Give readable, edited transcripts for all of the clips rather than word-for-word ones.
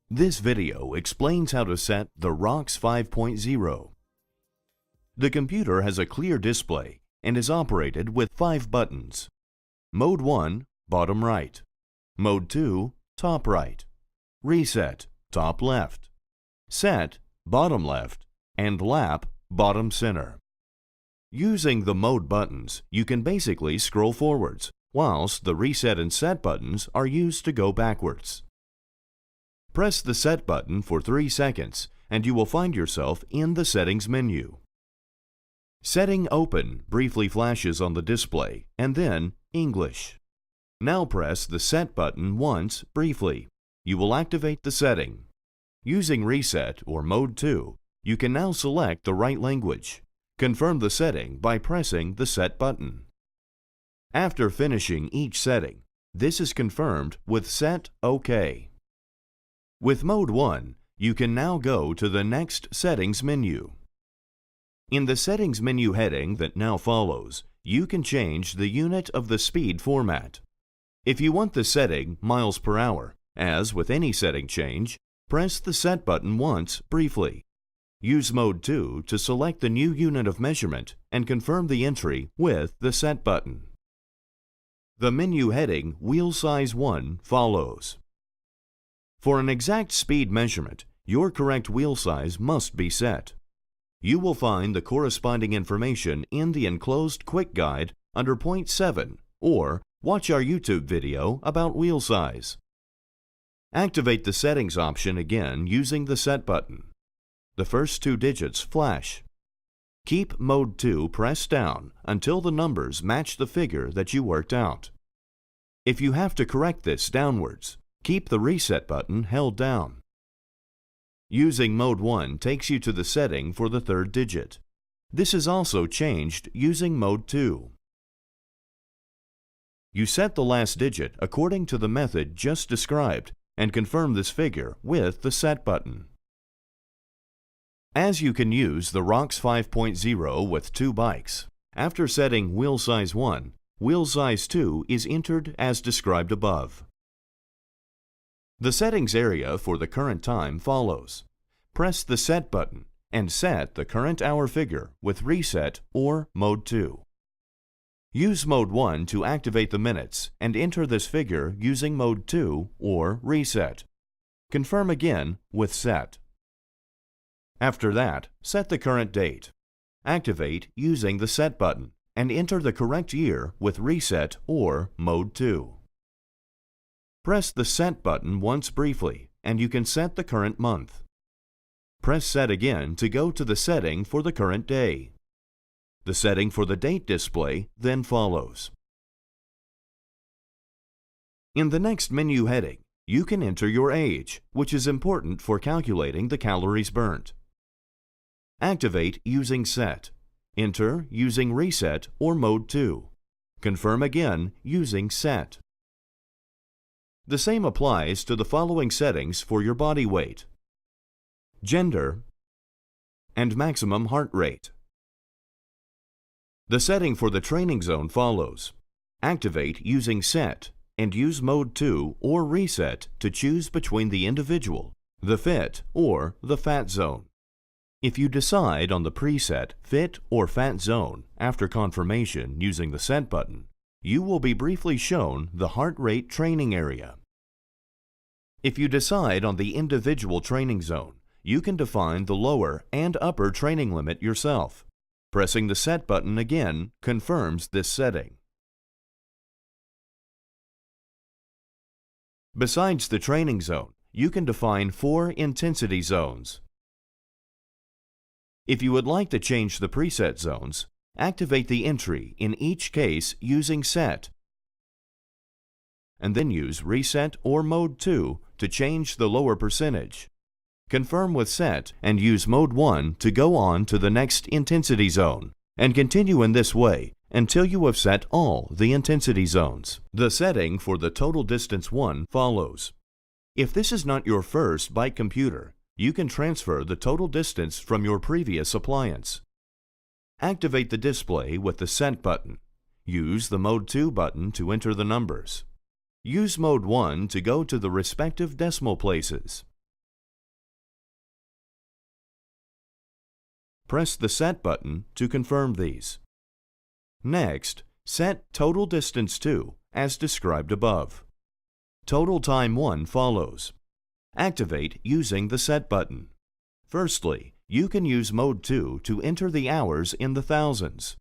This video explains how to set the Rox 5.0. The computer has a clear display and is operated with 5 buttons. Mode 1, bottom right. Mode 2, top right. Reset, top left. Set, bottom left. And lap, bottom center. Using the mode buttons, you can basically scroll forwards, whilst the reset and set buttons are used to go backwards. Press the Set button for 3 seconds and you will find yourself in the Settings menu. Setting Open briefly flashes on the display and then English. Now press the Set button once briefly. You will activate the setting. Using Reset or Mode 2, you can now select the right language. Confirm the setting by pressing the Set button. After finishing each setting, this is confirmed with Set OK. With Mode 1, you can now go to the next Settings menu. In the Settings menu heading that now follows, you can change the unit of the speed format. If you want the setting miles per hour, as with any setting change, press the Set button once briefly. Use Mode 2 to select the new unit of measurement and confirm the entry with the Set button. The menu heading Wheel Size 1 follows. For an exact speed measurement, your correct wheel size must be set. You will find the corresponding information in the enclosed quick guide under point 7 or watch our YouTube video about wheel size. Activate the settings option again using the Set button. The first 2 digits flash. Keep Mode 2 pressed down until the numbers match the figure that you worked out. If you have to correct this downwards, keep the Reset button held down. Using Mode 1 takes you to the setting for the 3rd digit. This is also changed using Mode 2. You set the last digit according to the method just described and confirm this figure with the Set button. As you can use the Rox 5.0 with 2 bikes, after setting wheel size 1, wheel size 2 is entered as described above. The settings area for the current time follows. Press the Set button and set the current hour figure with Reset or Mode 2. Use Mode 1 to activate the minutes and enter this figure using Mode 2 or Reset. Confirm again with Set. After that, set the current date. Activate using the Set button and enter the correct year with Reset or Mode 2. Press the Set button once briefly and you can set the current month. Press Set again to go to the setting for the current day. The setting for the date display then follows. In the next menu heading, you can enter your age, which is important for calculating the calories burnt. Activate using Set. Enter using Reset or Mode 2. Confirm again using Set. The same applies to the following settings for your body weight, gender, and maximum heart rate. The setting for the training zone follows. Activate using Set and use Mode 2 or Reset to choose between the individual, the fit, or the fat zone. If you decide on the preset fit or fat zone after confirmation using the Set button, you will be briefly shown the heart rate training area. If you decide on the individual training zone, you can define the lower and upper training limit yourself. Pressing the Set button again confirms this setting. Besides the training zone, you can define 4 intensity zones. If you would like to change the preset zones, activate the entry in each case using Set, and then use Reset or Mode 2 to change the lower percentage. Confirm with Set and use Mode 1 to go on to the next intensity zone, and continue in this way until you have set all the intensity zones. The setting for the total distance 1 follows. If this is not your first bike computer, you can transfer the total distance from your previous appliance. Activate the display with the Set button. Use the Mode 2 button to enter the numbers. Use Mode 1 to go to the respective decimal places. Press the Set button to confirm these. Next, set Total Distance to as described above. Total Time 1 follows. Activate using the Set button. Firstly, you can use Mode 2 to enter the hours in the thousands.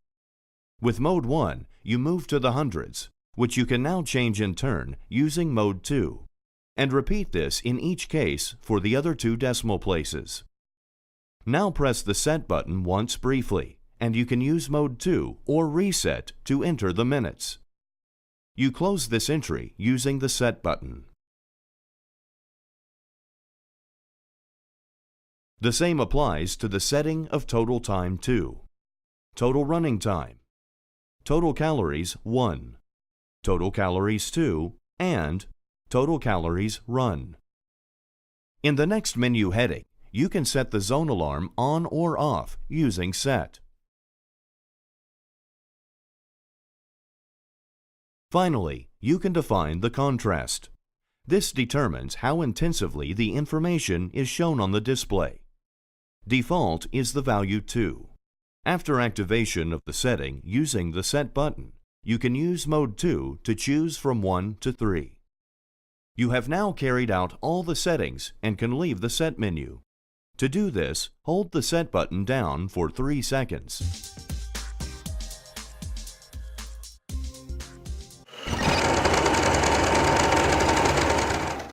With Mode 1, you move to the hundreds, which you can now change in turn using Mode 2, and repeat this in each case for the other 2 decimal places. Now press the Set button once briefly, and you can use Mode 2 or Reset to enter the minutes. You close this entry using the Set button. The same applies to the setting of Total Time 2, Total Running Time, Total Calories 1, Total Calories 2, and Total Calories Run. In the next menu heading, you can set the zone alarm on or off using Set. Finally, you can define the contrast. This determines how intensively the information is shown on the display. Default is the value 2. After activation of the setting using the Set button, you can use Mode 2 to choose from 1 to 3. You have now carried out all the settings and can leave the Set menu. To do this, hold the Set button down for 3 seconds.